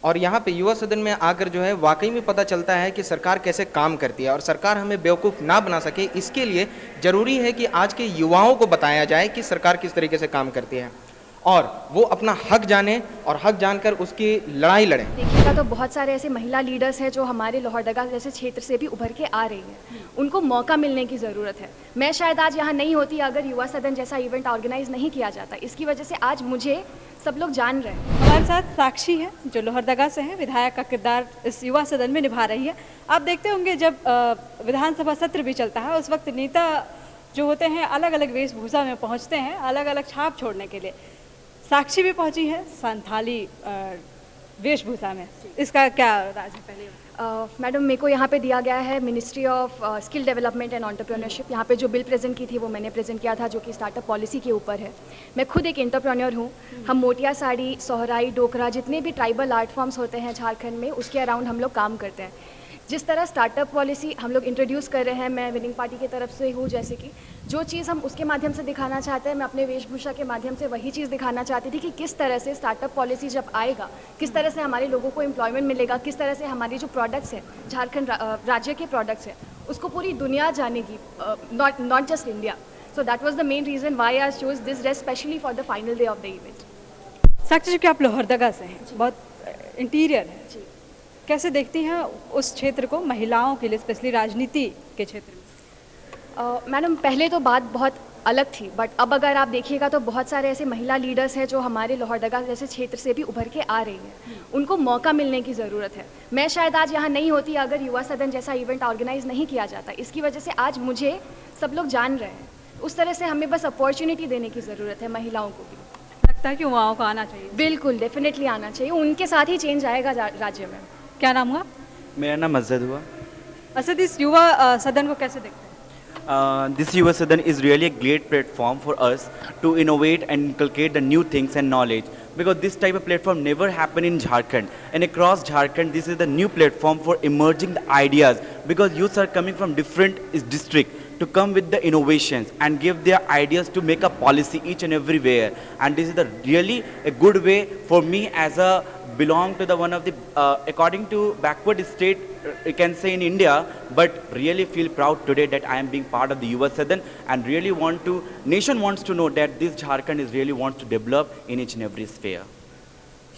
और यहाँ पे युवा सदन में आकर जो है वाकई में पता चलता है कि सरकार कैसे काम करती है और सरकार हमें बेवकूफ़ ना बना सके, इसके लिए ज़रूरी है कि आज के युवाओं को बताया जाए कि सरकार किस तरीके से काम करती है और वो अपना हक जाने और हक जानकर उसकी लड़ाई लड़ें। देखिएगा तो बहुत सारे ऐसे महिला लीडर्स हैं जो हमारे लोहरदगा जैसे क्षेत्र से भी उभर के आ रही हैं। उनको मौका मिलने की ज़रूरत है। मैं शायद आज यहाँ नहीं होती अगर युवा सदन जैसा इवेंट ऑर्गेनाइज नहीं किया जाता। इसकी वजह से आज मुझे सब लोग जान रहे हैं। हमारे साथ साक्षी है जो लोहरदगा से है, विधायक का किरदार इस युवा सदन में निभा रही है। आप देखते होंगे जब विधानसभा सत्र भी चलता है उस वक्त नेता जो होते हैं अलग अलग वेशभूषा में पहुँचते हैं, अलग अलग छाप छोड़ने के लिए। साक्षी भी पहुंची है संथाली वेशभूषा में, इसका क्या राज है? पहले मैडम, मेरे को यहाँ पे दिया गया है ministry of skill development and entrepreneurship. यहाँ पे जो बिल प्रेजेंट की थी वो मैंने प्रेजेंट किया था, जो कि स्टार्टअप पॉलिसी के ऊपर है। मैं खुद एक एंटरप्रेन्योर हूँ। हम मोटिया साड़ी, सोहराई, डोकरा, जितने भी ट्राइबल आर्ट फॉर्म्स होते हैं झारखंड में, उसके अराउंड हम लोग काम करते हैं। जिस तरह स्टार्टअप पॉलिसी हम लोग इंट्रोड्यूस कर रहे हैं, मैं विनिंग पार्टी की तरफ से हूँ, जैसे कि जो चीज़ हम उसके माध्यम से दिखाना चाहते हैं, मैं अपने वेशभूषा के माध्यम से वही चीज़ दिखाना चाहती थी कि किस तरह से स्टार्टअप पॉलिसी जब आएगा, किस तरह से हमारे लोगों को एम्प्लॉयमेंट मिलेगा, किस तरह से हमारी जो प्रोडक्ट्स हैं, झारखंड राज्य के प्रोडक्ट्स हैं, उसको पूरी दुनिया जानेगी, not just India. So that was the main reason why I choose this dress specially for the final day of the event. Sakshi ji, आप लोहरदगा से हैं, बहुत इंटीरियर है जी, कैसे देखती हैं उस क्षेत्र को महिलाओं के लिए, स्पेशली राजनीति के क्षेत्र में? मैडम, पहले तो बात बहुत अलग थी, बट अब अगर आप देखिएगा तो बहुत सारे ऐसे महिला लीडर्स हैं जो हमारे लोहरदगा जैसे क्षेत्र से भी उभर के आ रही हैं। उनको मौका मिलने की ज़रूरत है। मैं शायद आज यहाँ नहीं होती अगर युवा सदन जैसा इवेंट ऑर्गेनाइज नहीं किया जाता। इसकी वजह से आज मुझे सब लोग जान रहे हैं। उस तरह से हमें बस अपॉर्चुनिटी देने की ज़रूरत है महिलाओं को भी। लगता है कि युवाओं को आना चाहिए? बिल्कुल, डेफिनेटली आना चाहिए। उनके साथ ही चेंज आएगा राज्य में। क्या नाम हुआ? मेरा नाम मस्जद हुआ। असद, इस युवा सदन को कैसे देखते हैं? This Yuva Sadan is really a great platform for us to innovate and inculcate the new things and knowledge, because this type of platform never happened in Jharkhand, and across Jharkhand this is the new platform for emerging the ideas, because youths are coming from different district to come with the innovations and give their ideas to make a policy each and everywhere. And this is the really a good way for me as a belong to the one of the according to backward state you can say in India, but really feel proud today that I am being part of the Yuva Sadan, and really want to, nation wants to know that this Jharkhand is really wants to develop in each and every sphere.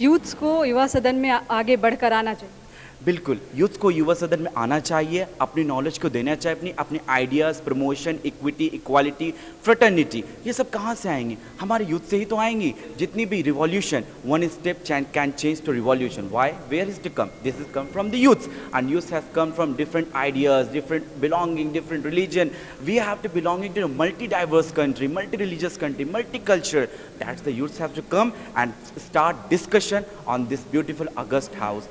Youths को युवा सदन में आगे बढ़कर आना चाहिए। बिल्कुल, youth को युवा सदन में आना चाहिए, अपनी नॉलेज को देना चाहिए, अपने ideas, promotion, equity, equality, fraternity, ये सब कहाँ से आएंगे? हमारे यूथ से ही तो आएंगी। जितनी भी revolution, one step can change to revolution. Why? Where is to come? This is come from the youth, and youth has come from different ideas, different belonging, different religion. We have to belonging to multi diverse country, multi religious country, multi culture. That's the youth have to come and start discussion on this beautiful august house.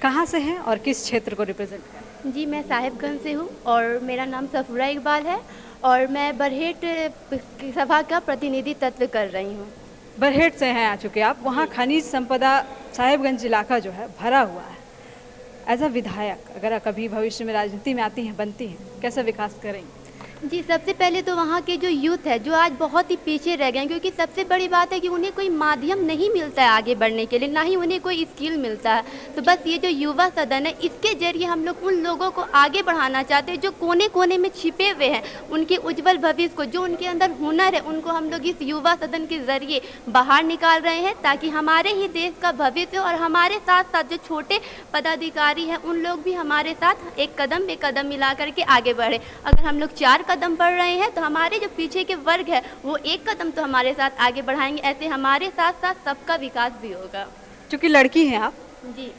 कहाँ से हैं और किस क्षेत्र को represent करें? जी, मैं साहिबगंज से हूँ और मेरा नाम सफूरा इकबाल है और मैं बरहेट सभा का प्रतिनिधित्व कर रही हूँ। बरहेट से हैं आ चुके आप, वहाँ खनिज संपदा साहिबगंज इलाका जो है भरा हुआ है। एज अ विधायक अगर कभी भविष्य में राजनीति में आती हैं, बनती हैं, कैसा विकास करेंगे? जी, सबसे पहले तो वहाँ के जो यूथ है जो आज बहुत ही पीछे रह गए हैं, क्योंकि सबसे बड़ी बात है कि उन्हें कोई माध्यम नहीं मिलता है आगे बढ़ने के लिए, ना ही उन्हें कोई स्किल मिलता है। तो बस ये जो युवा सदन है, इसके जरिए हम लोग उन लोगों को आगे बढ़ाना चाहते हैं जो कोने कोने में छिपे हुए हैं। उनके उज्जवल भविष्य को, जो उनके अंदर हुनर है, उनको हम लोग इस युवा सदन के जरिए बाहर निकाल रहे हैं, ताकि हमारे ही देश का भविष्य और हमारे साथ साथ जो छोटे पदाधिकारी हैं उन लोग भी हमारे साथ एक कदम पे कदम मिला करके आगे बढ़े। अगर हम लोग 4 कदम बढ़ रहे हैं तो हमारे जो पीछे के वर्ग है वो 1 कदम तो हमारे साथ आगे बढ़ाएंगे। ऐसे हमारे साथ साथ सबका विकास भी होगा। क्योंकि लड़की हैं आप जी,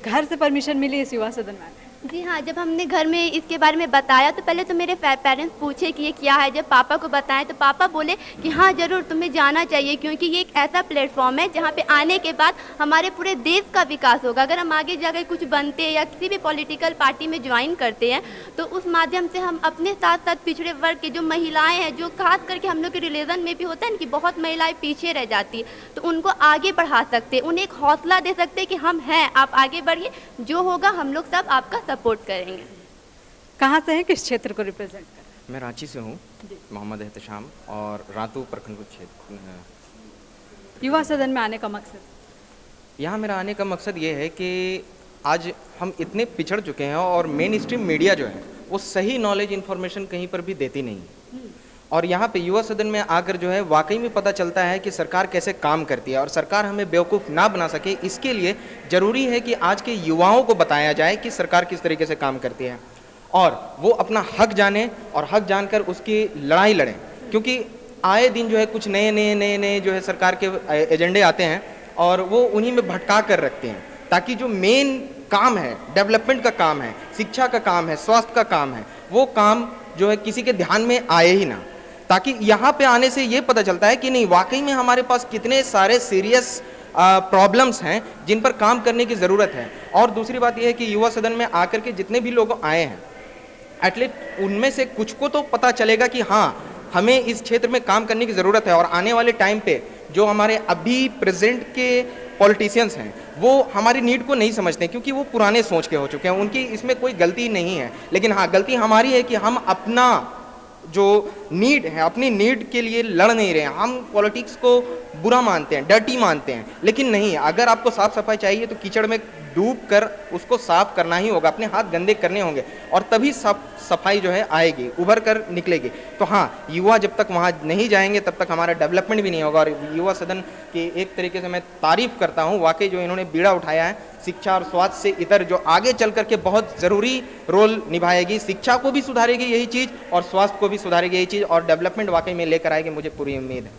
घर से परमिशन मिली इस युवा सदन में? जी हाँ, जब हमने घर में इसके बारे में बताया तो पहले तो मेरे पेरेंट्स पूछे कि ये क्या है। जब पापा को बताएं तो पापा बोले कि हाँ ज़रूर तुम्हें जाना चाहिए, क्योंकि ये एक ऐसा प्लेटफॉर्म है जहाँ पे आने के बाद हमारे पूरे देश का विकास होगा। अगर हम आगे जाकर कुछ बनते हैं या किसी भी पॉलिटिकल पार्टी में ज्वाइन करते हैं तो उस माध्यम से हम अपने साथ साथ पिछड़े वर्ग के जो महिलाएँ हैं, जो खास करके हम लोग के रिलीजन में भी होता है ना कि बहुत महिलाएँ पीछे रह जाती है, तो उनको आगे बढ़ा सकते हैं, उन्हें एक हौसला दे सकते हैं कि हम हैं, आप आगे बढ़िए, जो होगा हम लोग सब आपका सपोर्ट करेंगे। कहाँ से हैं, किस क्षेत्र को रिप्रेजेंट कर रहे हैं? मैं रांची से हूँ, मोहम्मद एहतशाम, और रातू प्रखंड को क्षेत्र। युवा सदन में आने का मकसद? यहाँ मेरा आने का मकसद ये है कि आज हम इतने पिछड़ चुके हैं और मेन स्ट्रीम मीडिया जो है वो सही नॉलेज इन्फॉर्मेशन कहीं पर भी देती नहीं है। और यहाँ पे युवा सदन में आकर जो है वाकई में पता चलता है कि सरकार कैसे काम करती है और सरकार हमें बेवकूफ़ ना बना सके, इसके लिए ज़रूरी है कि आज के युवाओं को बताया जाए कि सरकार किस तरीके से काम करती है और वो अपना हक जाने और हक जानकर उसकी लड़ाई लड़ें। क्योंकि आए दिन जो है कुछ नए जो है सरकार के एजेंडे आते हैं और वो उन्हीं में भटका कर रखते हैं, ताकि जो मेन काम है, डेवलपमेंट का काम है, शिक्षा का काम है, स्वास्थ्य का काम है, वो काम जो है किसी के ध्यान में आए ही ना। ताकि यहाँ पे आने से ये पता चलता है कि नहीं वाकई में हमारे पास कितने सारे सीरियस प्रॉब्लम्स हैं जिन पर काम करने की ज़रूरत है। और दूसरी बात यह है कि युवा सदन में आकर के जितने भी लोग आए हैं एटलीस्ट उनमें से कुछ को तो पता चलेगा कि हाँ हमें इस क्षेत्र में काम करने की ज़रूरत है और आने वाले टाइम पे जो हमारे अभी प्रेजेंट के पॉलिटिशियंस हैं वो हमारी नीड को नहीं समझते क्योंकि वो पुराने सोच के हो चुके हैं, उनकी इसमें कोई गलती नहीं है। लेकिन हाँ गलती हमारी है कि हम अपना जो नीड है अपनी नीड के लिए लड़ नहीं रहे हैं। हम पॉलिटिक्स को बुरा मानते हैं, डर्टी मानते हैं, लेकिन नहीं, अगर आपको साफ सफाई चाहिए तो कीचड़ में डूब कर उसको साफ करना ही होगा, अपने हाथ गंदे करने होंगे और तभी सफाई जो है आएगी, उभर कर निकलेगी। तो हाँ, युवा जब तक वहाँ नहीं जाएंगे तब तक हमारा डेवलपमेंट भी नहीं होगा। और युवा सदन की एक तरीके से मैं तारीफ़ करता हूँ, वाकई जो इन्होंने बीड़ा उठाया है शिक्षा और स्वास्थ्य से इतर जो आगे चल करके बहुत ज़रूरी रोल निभाएगी, शिक्षा को भी सुधारेगी यही चीज़ और स्वास्थ्य को भी सुधारेगी यही चीज़ और डेवलपमेंट वाकई में लेकर आएगी, मुझे पूरी उम्मीद है।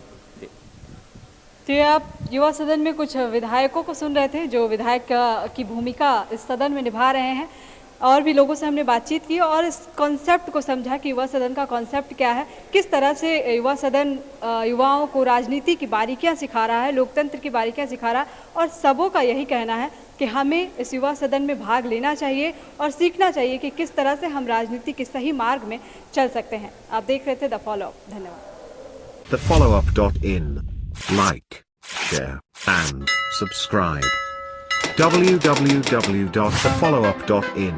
तो ये आप युवा सदन में कुछ विधायकों को सुन रहे थे जो विधायक की भूमिका इस सदन में निभा रहे हैं, और भी लोगों से हमने बातचीत की और इस कॉन्सेप्ट को समझा कि युवा सदन का कॉन्सेप्ट क्या है, किस तरह से युवा सदन युवाओं को राजनीति की बारीकियां सिखा रहा है, लोकतंत्र की बारीकियां सिखा रहा है। और सबों का यही कहना है कि हमें इस युवा सदन में भाग लेना चाहिए और सीखना चाहिए कि किस तरह से हम राजनीति के सही मार्ग में चल सकते हैं। आप देख रहे थे द फॉलो अप। धन्यवाद। thefollowup.in Like, share, and subscribe. www.thefollowup.in